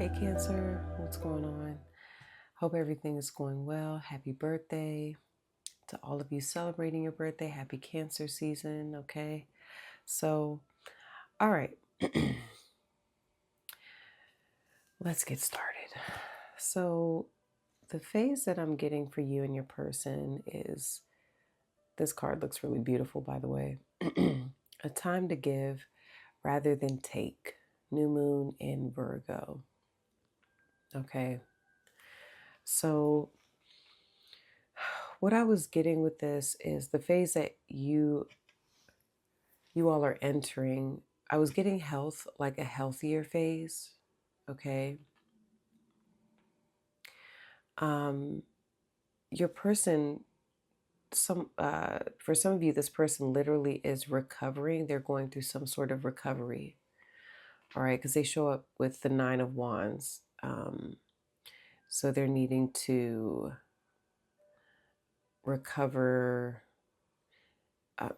Hey Cancer, what's going on? Hope everything is going well. Happy birthday to all of you celebrating your birthday. Happy Cancer season, okay? So, all right, let's get started. So, the phase that I'm getting for you and your person is this card looks really beautiful, by the way. A time to give rather than take. New moon in Virgo, okay? So, what I was getting with this is the phase that you all are entering. I was getting health, like a healthier phase, okay? Um your person, some for some of you, this person literally is recovering. They're going through some sort of recovery. All right, because they show up with the 9 of Wands. So they're needing to recover.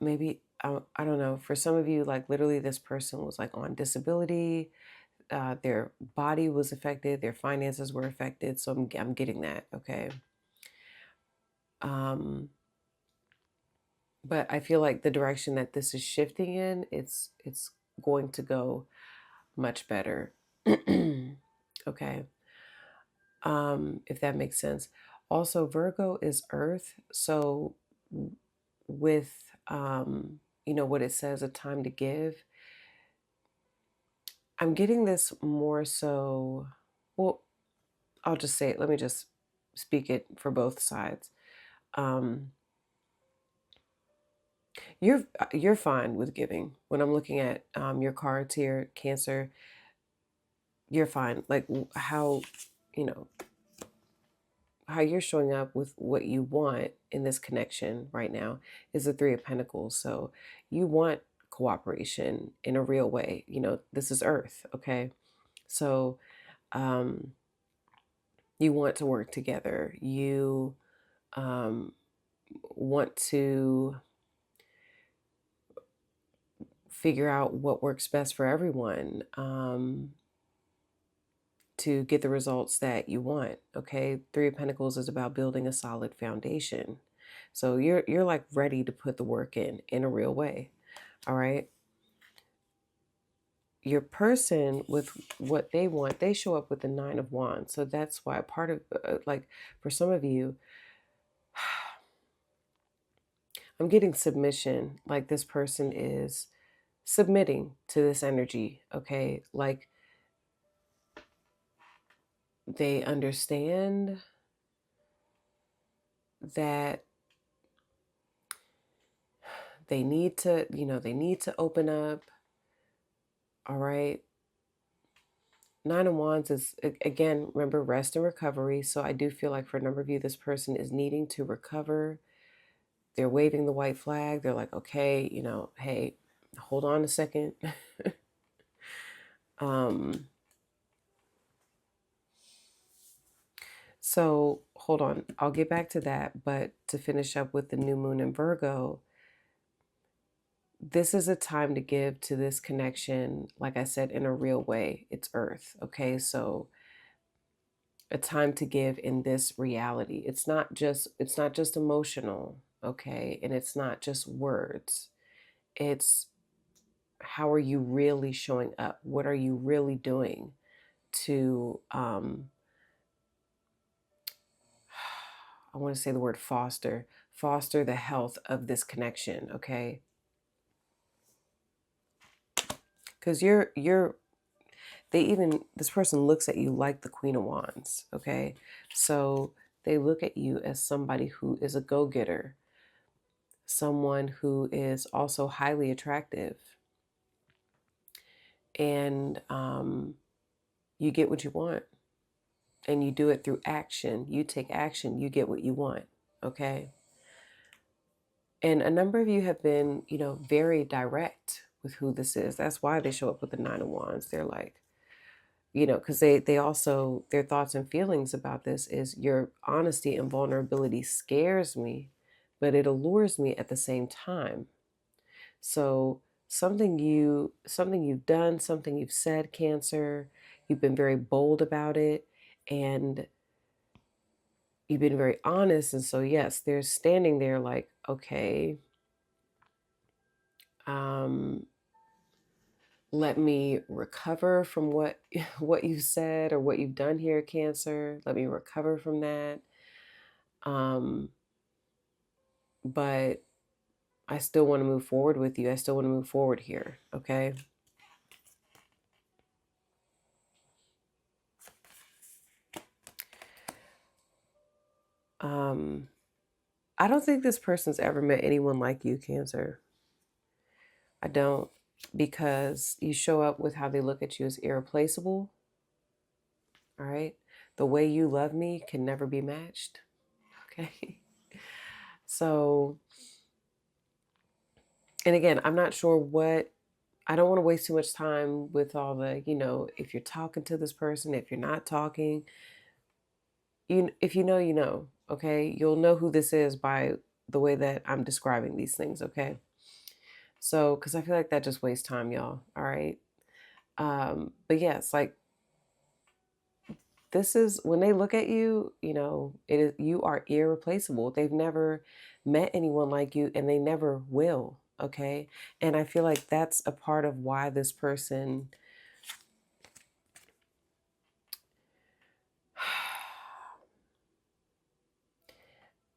Maybe I don't know. For some of you, like literally, this person was like on disability. Their body was affected. Their finances were affected. So I'm getting that. Okay. Um, but I feel like the direction that this is shifting in, it's going to go much better. Okay. If that makes sense. Also, Virgo is Earth, so with what it says, a time to give, I'm getting this more so, well, I'll just say it, let me just speak it for both sides. um you're fine with giving. When I'm looking at your cards here, Cancer, you're fine. Like how, you know, how you're showing up with what you want in this connection right now is the Three of Pentacles. So you want cooperation in a real way. This is Earth, okay? So um you want to work together. You want to figure out what works best for everyone, to get the results that you want. Okay, Three of Pentacles is about building a solid foundation. So you're like ready to put the work in a real way. All right. Your person, with what they want, they show up with the 9 of Wands. So that's why part of like for some of you, I'm getting submission. Like this person is submitting to this energy. Okay, like they understand that they need to open up. All right. 9 of Wands is, again, remember, rest and recovery. So I do feel like for a number of you, this person is needing to recover. They're waving the white flag. They're like, okay, hey, hold on a second. um so hold on, I'll get back to that. But to finish up with the new moon in Virgo, this is a time to give to this connection, like I said, in a real way. It's Earth, okay? So a time to give in this reality. It's not just emotional, okay? And it's not just words. It's how are you really showing up? What are you really doing to I want to say the word foster the health of this connection, okay? Because this person looks at you like the Queen of Wands, okay? So they look at you as somebody who is a go-getter, someone who is also highly attractive, and you get what you want, and you do it through action. You take action, you get what you want, okay? And a number of you have been, very direct with who this is. That's why they show up with the 9 of Wands. They're like, because they also, their thoughts and feelings about this is your honesty and vulnerability scares me, but it allures me at the same time. So something you've done, something you've said, Cancer, You've been very bold about it, and you've been very honest. And so, yes, they're standing there like, okay, let me recover from what what you said or what you've done here, Cancer. Let me recover from that. But I still want to move forward with you. I still want to move forward here. Okay. I don't think this person's ever met anyone like you, Cancer. I don't, because you show up with how they look at you as irreplaceable. All right. The way you love me can never be matched. Okay. So, and again, I'm not sure what, I don't want to waste too much time with all the, if you're talking to this person, if you're not talking, if you know, you know, okay? You'll know who this is by the way that I'm describing these things, okay? So, because I feel like that just wastes time, y'all, all right? But yes, like, this is when they look at you, it is, you are irreplaceable. They've never met anyone like you, and they never will. Okay. And I feel like that's a part of why this person,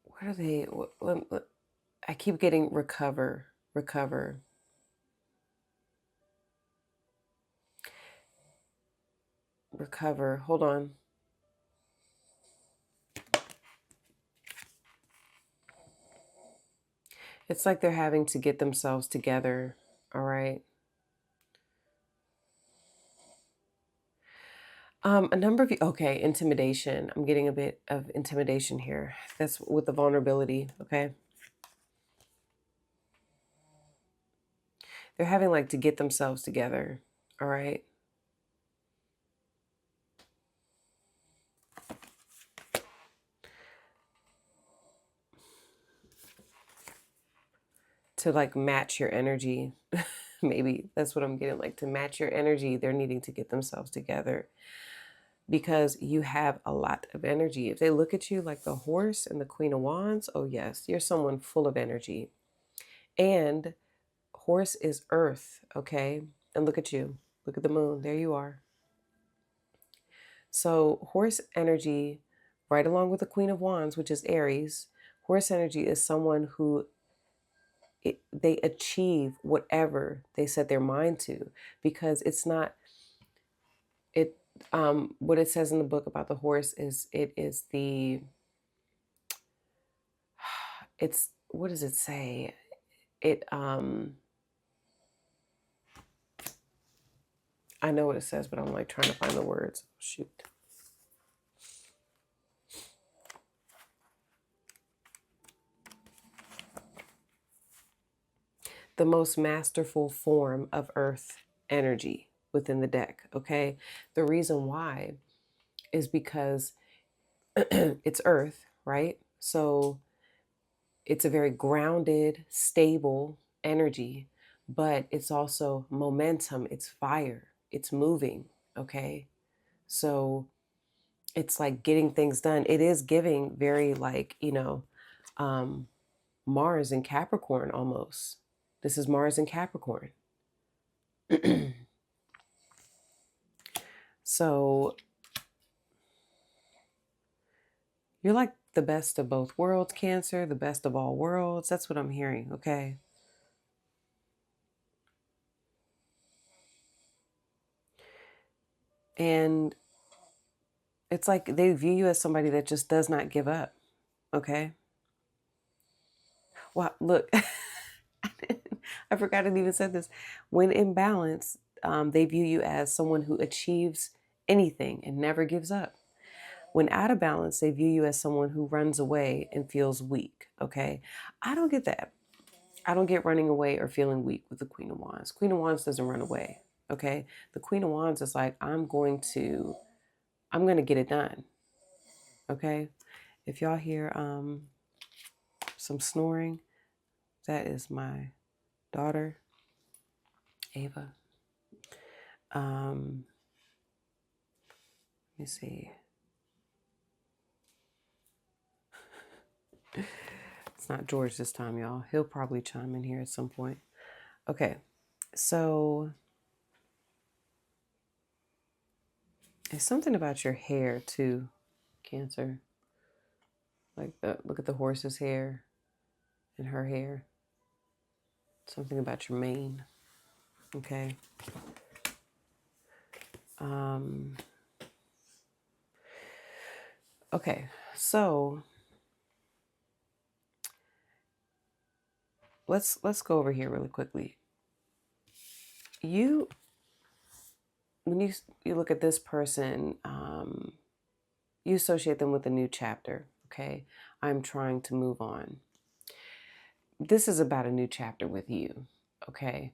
what are they? I keep getting recover. Hold on. It's like they're having to get themselves together. All right. A number of you, okay, intimidation. I'm getting a bit of intimidation here. That's with the vulnerability, okay? They're having like to get themselves together, all right? To like match your energy. Maybe that's what I'm getting, like to match your energy. They're needing to get themselves together because you have a lot of energy. If they look at you like the Horse and the Queen of Wands, oh yes, you're someone full of energy. And Horse is earth, okay? And look at you. Look at the moon. There you are. So Horse energy, right along with the Queen of Wands, which is Aries, Horse energy is someone who they achieve whatever they set their mind to, because it's not it what it says in the book about the horse is it is the it's what does it say, it I know what it says, but I'm like trying to find the words. Shoot. The most masterful form of earth energy within the deck, okay? The reason why is because it's earth, right? So it's a very grounded, stable energy, but it's also momentum, it's fire, it's moving, okay? So it's like getting things done. It is giving very like, Mars in Capricorn almost. This is Mars in Capricorn. So you're like the best of both worlds, Cancer, the best of all worlds. That's what I'm hearing, okay? And it's like they view you as somebody that just does not give up, okay? Well, look, I forgot I even said this. When in balance, they view you as someone who achieves anything and never gives up. When out of balance, they view you as someone who runs away and feels weak, okay? I don't get that. I don't get running away or feeling weak with the Queen of Wands. Queen of Wands doesn't run away, okay? The Queen of Wands is like, I'm going to get it done, okay? If y'all hear some snoring, that is my daughter, Ava. Let me see. It's not George this time, y'all. He'll probably chime in here at some point. Okay, so it's something about your hair too, Cancer. Like look at the horse's hair and her hair. Something about your mane. Okay. Okay, so let's go over here really quickly. When you look at this person, you associate them with a new chapter. Okay, I'm trying to move on. This is about a new chapter with you. Okay,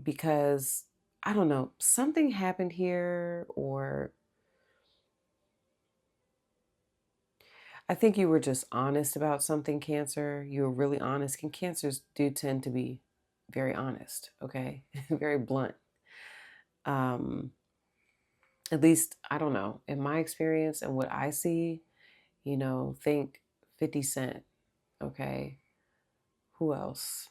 because I don't know, something happened here, or I think you were just honest about something, Cancer. You were really honest. And Cancers do tend to be very honest, okay? Very blunt. At least, I don't know, in my experience and what I see, think 50 Cent, okay? Who else?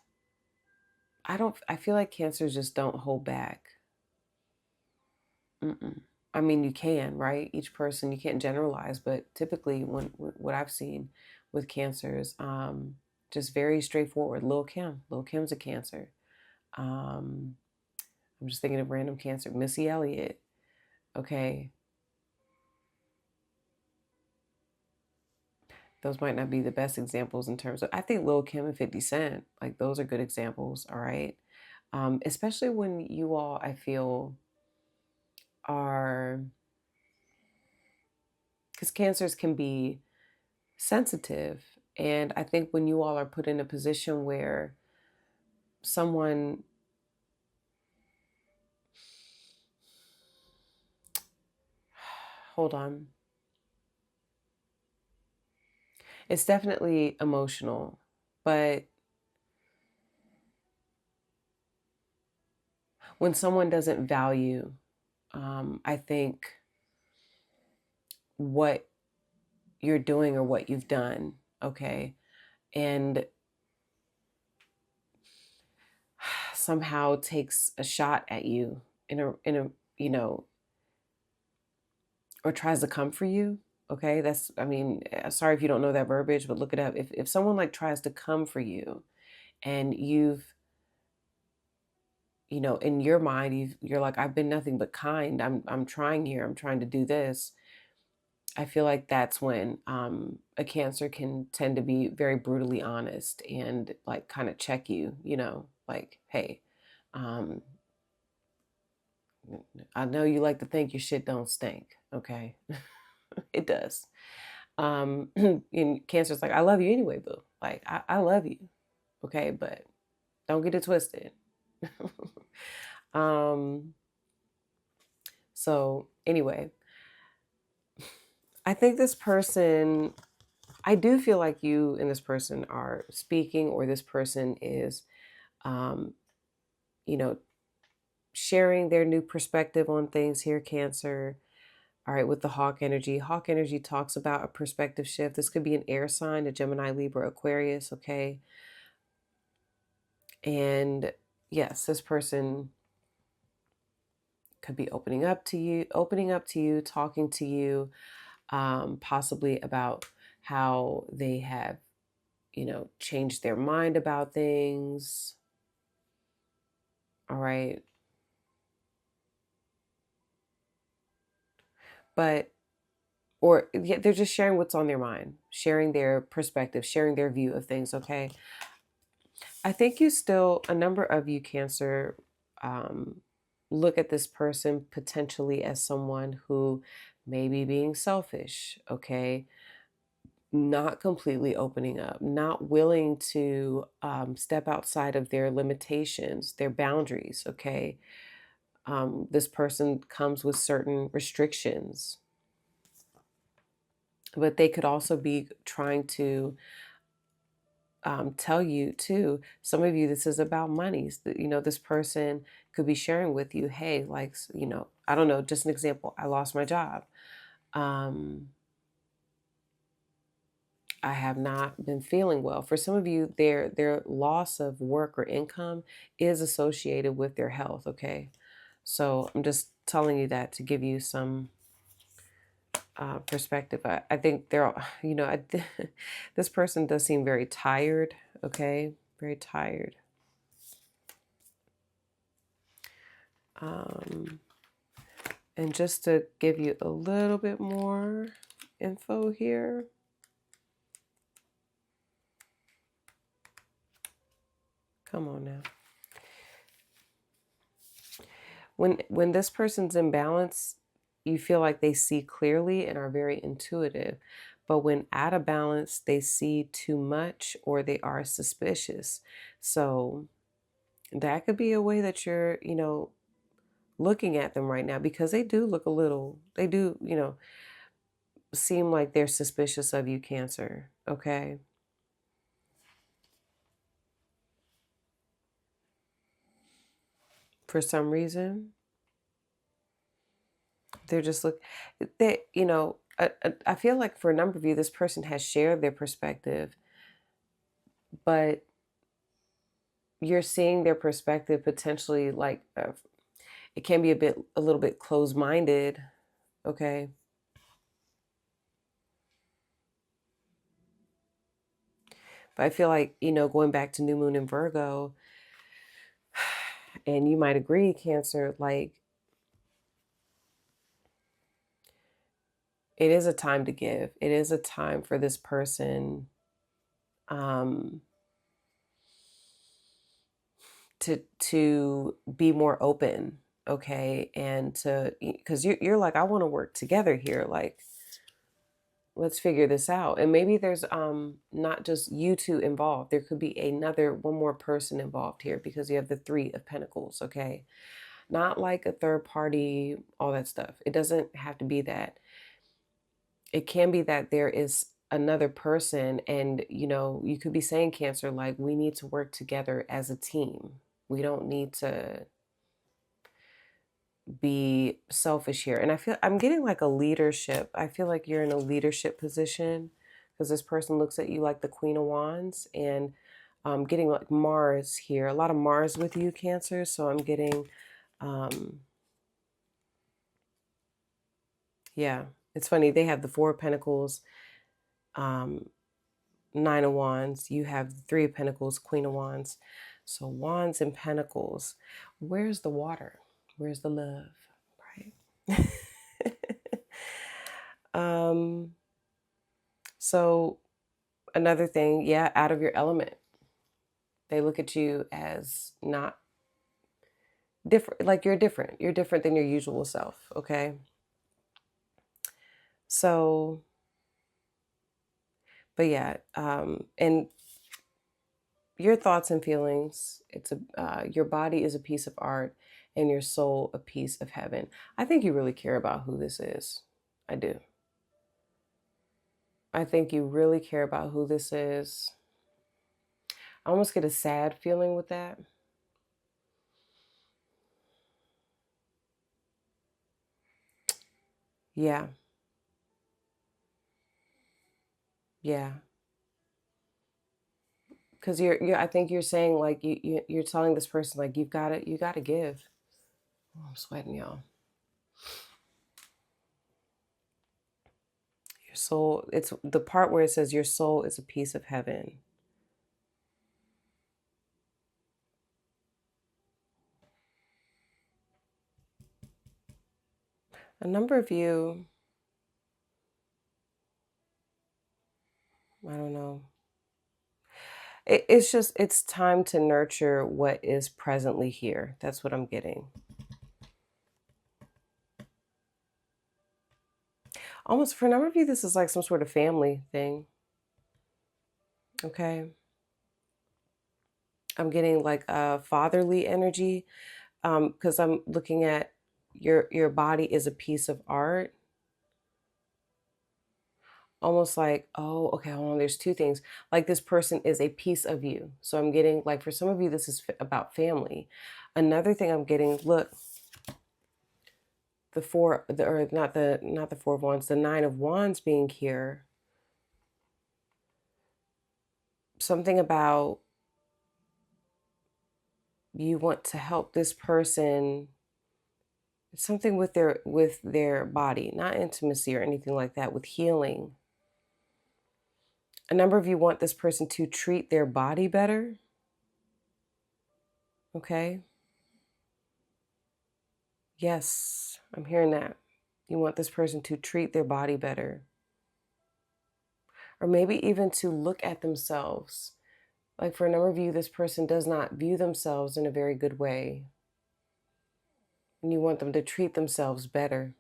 I feel like Cancers just don't hold back. Mm-mm. I mean, you can, right? Each person, you can't generalize, but typically, what I've seen with Cancers, just very straightforward. Lil Kim's a Cancer. Um, I'm just thinking of random Cancer. Missy Elliott, okay. Those might not be the best examples in terms of. I think Lil Kim and 50 Cent, like those are good examples. All right, especially when you all, I feel, are because Cancers can be sensitive. And I think when you all are put in a position where someone, hold on, it's definitely emotional, but when someone doesn't value, I think, what you're doing or what you've done, okay, and somehow takes a shot at you in a or tries to come for you, okay, that's, I mean, sorry if you don't know that verbiage, but look it up. If someone like tries to come for you and in your mind you're like, I've been nothing but kind, I'm trying here, I'm trying to do this, I feel like that's when a Cancer can tend to be very brutally honest and like kind of check you, like, hey, um, I know you like to think your shit don't stink, okay? It does. And Cancer's like, I love you anyway, boo. Like, I love you, okay? But don't get it twisted. um, so anyway, I think this person, I do feel like you and this person are speaking, or this person is, um, you know, sharing their new perspective on things here, Cancer. All right, with the Hawk energy. Hawk energy talks about a perspective shift. This could be an air sign, a Gemini, Libra, Aquarius, okay? And yes, this person could be opening up to you, talking to you, possibly about how they have, changed their mind about things. All right. But, or yeah, they're just sharing what's on their mind, sharing their perspective, sharing their view of things. Okay. I think a number of you, Cancer, look at this person potentially as someone who may be being selfish. Okay. Not completely opening up, not willing to step outside of their limitations, their boundaries. Okay. This person comes with certain restrictions, but they could also be trying to tell you too. Some of you, this is about monies. This person could be sharing with you, hey, like, I don't know, just an example. I lost my job. I have not been feeling well. For some of you, their loss of work or income is associated with their health, okay? So I'm just telling you that to give you some perspective. I think they're, this person does seem very tired, okay? Very tired. And just to give you a little bit more info here. Come on now. When this person's in balance, you feel like they see clearly and are very intuitive. But when out of balance, they see too much or they are suspicious. So that could be a way that you're, looking at them right now, because they do look they do, seem like they're suspicious of you, Cancer. Okay. For some reason, they're just I feel like for a number of you, this person has shared their perspective, but you're seeing their perspective potentially like it can be a little bit closed-minded, okay? But I feel like, going back to new moon in Virgo, and you might agree, Cancer, like it is a time to give. It is a time for this person um to be more open, okay? And to, because you're like, I want to work together here, like let's figure this out. And maybe there's not just you two involved, there could be one more person involved here, because you have the Three of Pentacles, okay? Not like a third party, all that stuff. It doesn't have to be that. It can be that there is another person, and you could be saying, Cancer, like, we need to work together as a team. We don't need to be selfish here. And I'm getting like a leadership. I feel like you're in a leadership position, because this person looks at you like the Queen of Wands, and I'm getting like Mars here. A lot of Mars with you, Cancer. So I'm getting, yeah, it's funny. They have the Four of Pentacles, Nine of Wands. You have the Three of Pentacles, Queen of Wands. So Wands and Pentacles. Where's the water? Where's the love? Right? So another thing, yeah, out of your element. They look at you as not different, like you're different. You're different than your usual self, okay? So, but yeah, and your thoughts and feelings, your body is a piece of art, and your soul a piece of heaven. I think you really care about who this is. I do. I think you really care about who this is. I almost get a sad feeling with that. Yeah. Yeah. Because I think you're saying, like, you're telling this person, like, you gotta give. Oh, I'm sweating, y'all. Your soul, it's the part where it says your soul is a piece of heaven. A number of you, I don't know. It's time to nurture what is presently here. That's what I'm getting. Almost for a number of you, this is like some sort of family thing. Okay. I'm getting like a fatherly energy, because I'm looking at your body is a piece of art. Almost like, oh, okay, hold on, there's two things. Like, this person is a piece of you. So I'm getting, like, for some of you, this is about family. Another thing I'm getting, look, not the Four of Wands, the Nine of Wands being here. Something about you want to help this person, something with their body, not intimacy or anything like that, with healing. A number of you want this person to treat their body better. Okay. Yes, I'm hearing that. You want this person to treat their body better. Or maybe even to look at themselves. Like for a number of you, this person does not view themselves in a very good way. And you want them to treat themselves better.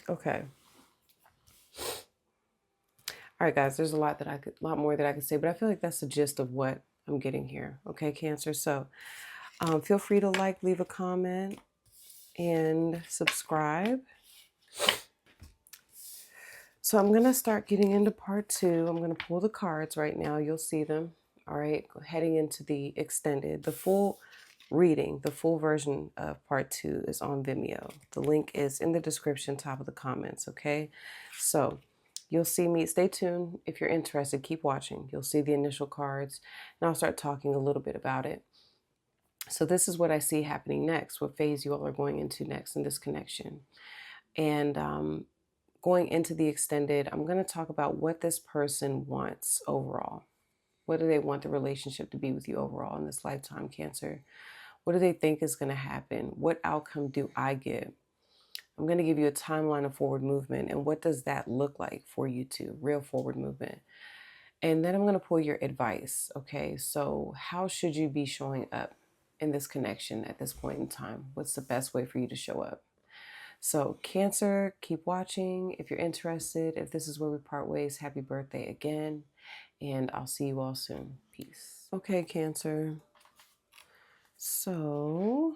Okay. All right, guys, there's a lot more that I could say, but I feel like that's the gist of what I'm getting here. Okay, Cancer. So feel free to like, leave a comment, and subscribe. So I'm going to start getting into part 2. I'm going to pull the cards right now. You'll see them. All right, heading into the extended, the full reading, the full version of part 2 is on Vimeo. The link is in the description, top of the comments. Okay, so you'll see me. Stay tuned. If you're interested, keep watching. You'll see the initial cards, and I'll start talking a little bit about it. So this is what I see happening next, what phase you all are going into next in this connection. And going into the extended, I'm going to talk about what this person wants overall. What do they want the relationship to be with you overall in this lifetime, Cancer? What do they think is going to happen? What outcome do I get? I'm going to give you a timeline of forward movement. And what does that look like for you two? Real forward movement. And then I'm going to pull your advice. Okay, so how should you be showing up in this connection at this point in time? What's the best way for you to show up? So Cancer, keep watching. If you're interested, if this is where we part ways, happy birthday again. And I'll see you all soon. Peace. Okay, Cancer. So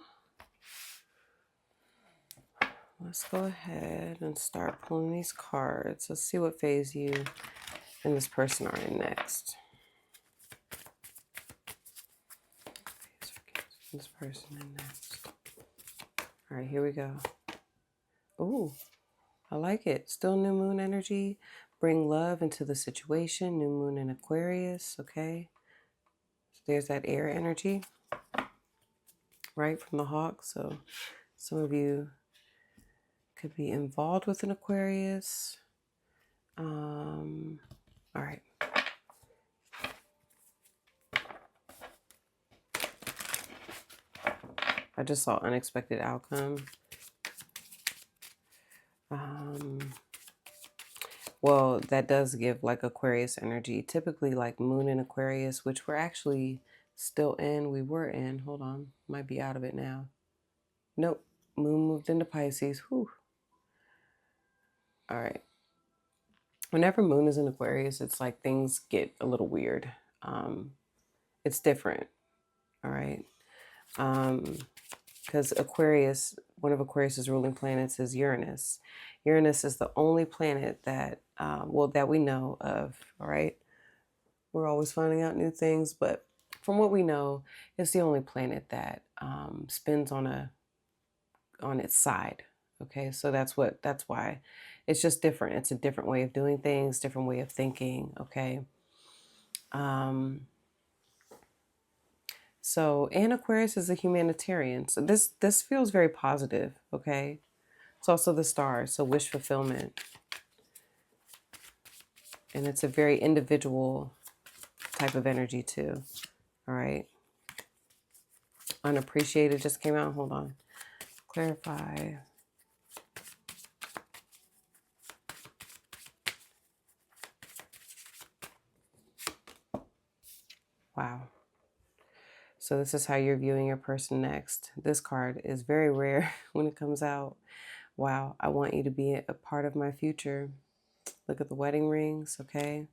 let's go ahead and start pulling these cards. Let's see what phase you and this person are in next. This person in next. All right, here we go. Ooh, I like it. Still new moon energy. Bring love into the situation. New moon in Aquarius. Okay. So there's that air energy, right, from the hawk. So some of you could be involved with an Aquarius. All right. I just saw unexpected outcome. Well, that does give like Aquarius energy. Typically like moon in Aquarius, which we're actually still in. We were in. Hold on. Might be out of it now. Nope. Moon moved into Pisces. Whew. All right. Whenever moon is in Aquarius, it's like things get a little weird. It's different. All right. Because Aquarius, one of Aquarius's ruling planets is Uranus. Uranus is the only planet that, that we know of, all right? We're always finding out new things, but from what we know, it's the only planet that spins on its side, okay? So that's why it's just different. It's a different way of doing things, different way of thinking, okay? So, and Aquarius is a humanitarian. So this feels very positive, okay? It's also the stars, so wish fulfillment. And it's a very individual type of energy too, all right? Unappreciated just came out. Hold on. Clarify. Wow. So this is how you're viewing your person next. This card is very rare when it comes out. Wow, I want you to be a part of my future. Look at the wedding rings, okay?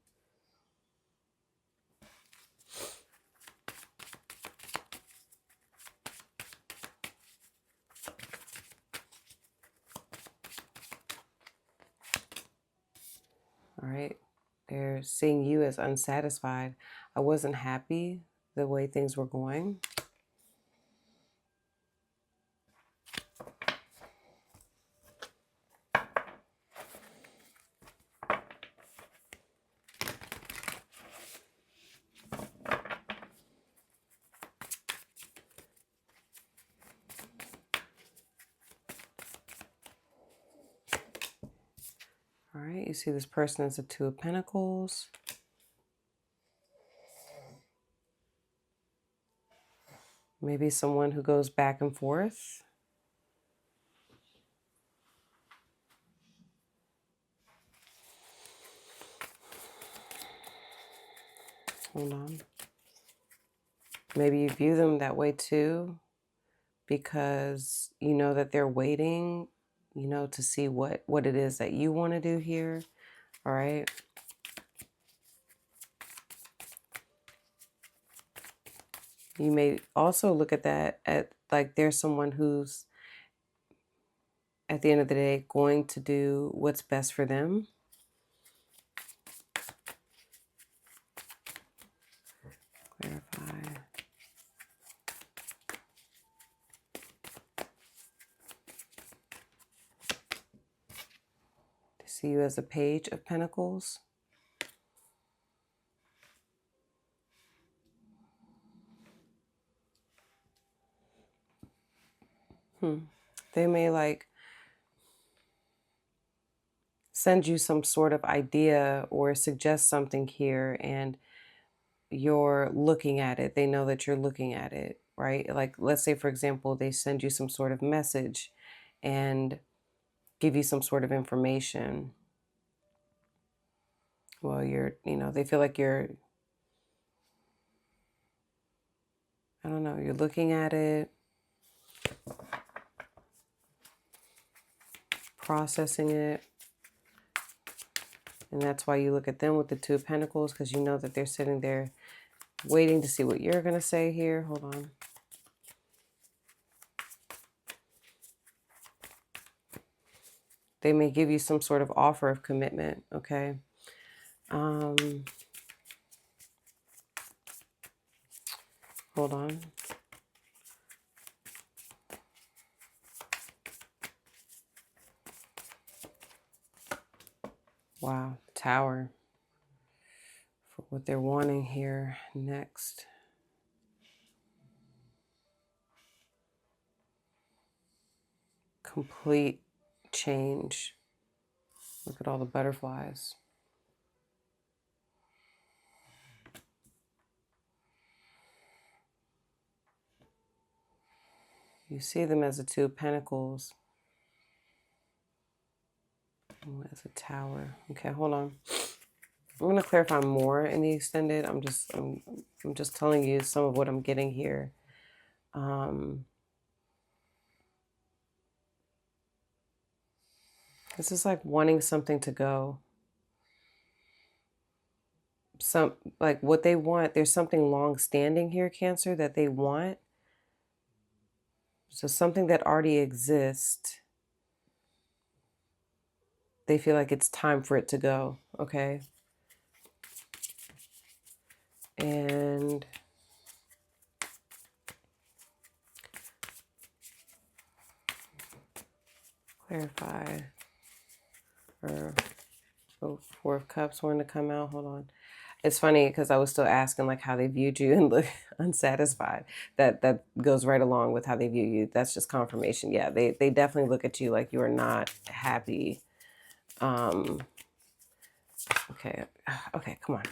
All right. They're seeing you as unsatisfied. I wasn't happy the way things were going. All right, you see this person is the Two of Pentacles. Maybe someone who goes back and forth. Hold on. Maybe you view them that way too, because you know that they're waiting, you know, to see what it is that you want to do here. All right. You may also look at that at like there's someone who's at the end of the day going to do what's best for them. Clarify. To see you as a Page of Pentacles. They may like send you some sort of idea or suggest something here, and you're looking at it. They know that you're looking at it, right? Like, let's say, for example, they send you some sort of message and give you some sort of information. Well, they feel like you're, I don't know, you're looking at it, processing it. And that's why you look at them with the Two of Pentacles, because you know that they're sitting there waiting to see what you're going to say here. Hold on. They may give you some sort of offer of commitment, okay? Hold on. Wow, Tower. For what they're wanting here next. Complete change. Look at all the butterflies. You see them as a Two of Pentacles. As a Tower. Okay, hold on. I'm going to clarify more in the extended. I'm just telling you some of what I'm getting here. This is like wanting something to go. Like what they want, there's something long standing here, Cancer, that they want. So something that already exists, they feel like it's time for it to go, okay? And clarify. Or Four of Cups wanting to come out. Hold on. It's funny because I was still asking like how they viewed you and look unsatisfied. That goes right along with how they view you. That's just confirmation. Yeah, they definitely look at you like you are not happy. Okay, come on.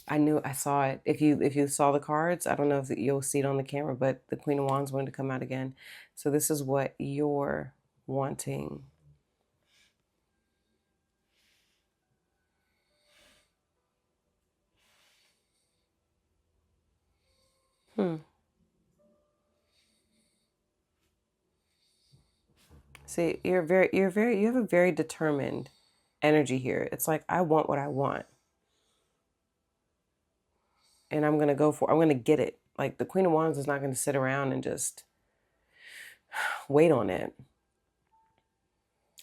I saw it. If you saw the cards, I don't know if you'll see it on the camera, but the Queen of Wands wanted to come out again. So this is what you're wanting. See, you have a very determined energy here. It's like, I want what I want. And I'm going to go I'm going to get it. Like the Queen of Wands is not going to sit around and just wait on it.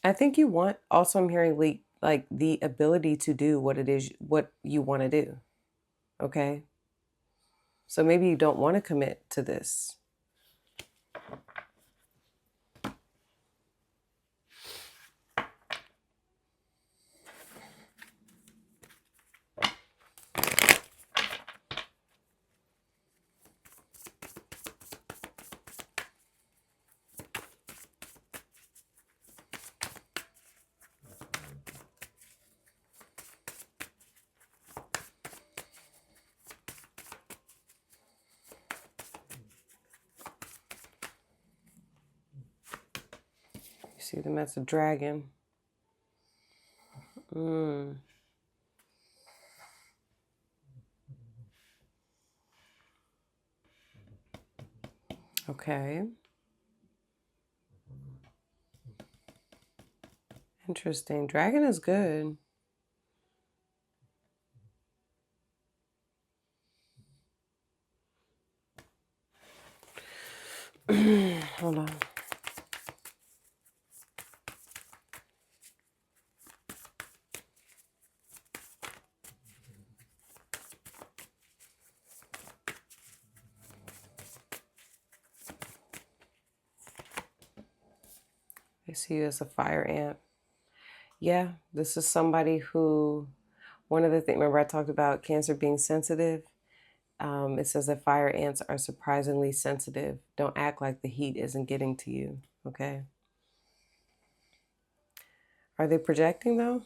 I think you want, also I'm hearing like the ability to do what it is, what you want to do. Okay. So maybe you don't want to commit to this. You see them as a dragon. Okay. Interesting. Dragon is good. Hold on. I see you as a fire ant. Yeah, this is somebody who, one of the things, remember I talked about Cancer being sensitive? It says that fire ants are surprisingly sensitive. Don't act like the heat isn't getting to you, okay? Are they projecting though?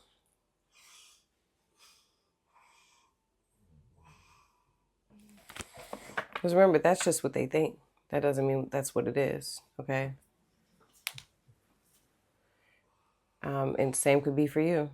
Because remember, that's just what they think. That doesn't mean that's what it is, okay? And same could be for you.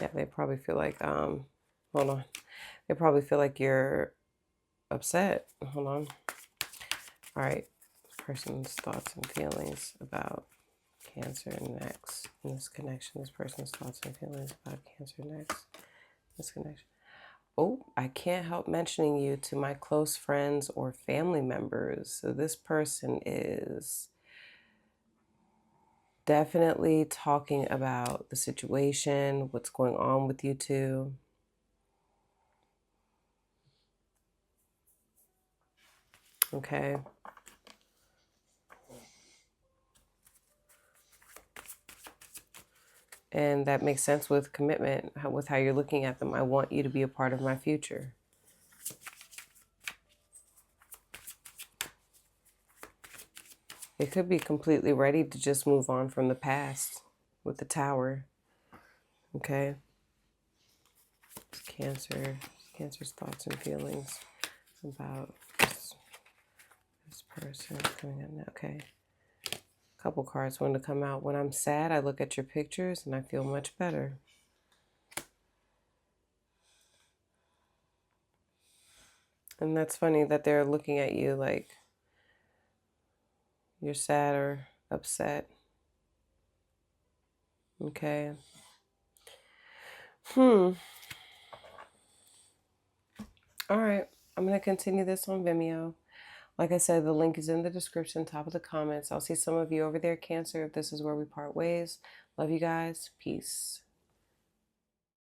Yeah, they probably feel like, hold on. They probably feel like you're upset. Hold on. All right. Person's thoughts and feelings about Cancer next. In this connection, this person's thoughts and feelings about Cancer next. This connection. Oh, I can't help mentioning you to my close friends or family members. So this person is definitely talking about the situation, what's going on with you two. Okay. And that makes sense with commitment, with how you're looking at them. I want you to be a part of my future. They could be completely ready to just move on from the past with the Tower. Okay. Cancer's thoughts and feelings about this person coming in. Okay. Couple cards wanted to come out. When I'm sad, I look at your pictures and I feel much better. And that's funny that they're looking at you like you're sad or upset. Okay. All right. I'm going to continue this on Vimeo. Like I said, the link is in the description, top of the comments. I'll see some of you over there, Cancer, if this is where we part ways. Love you guys. Peace.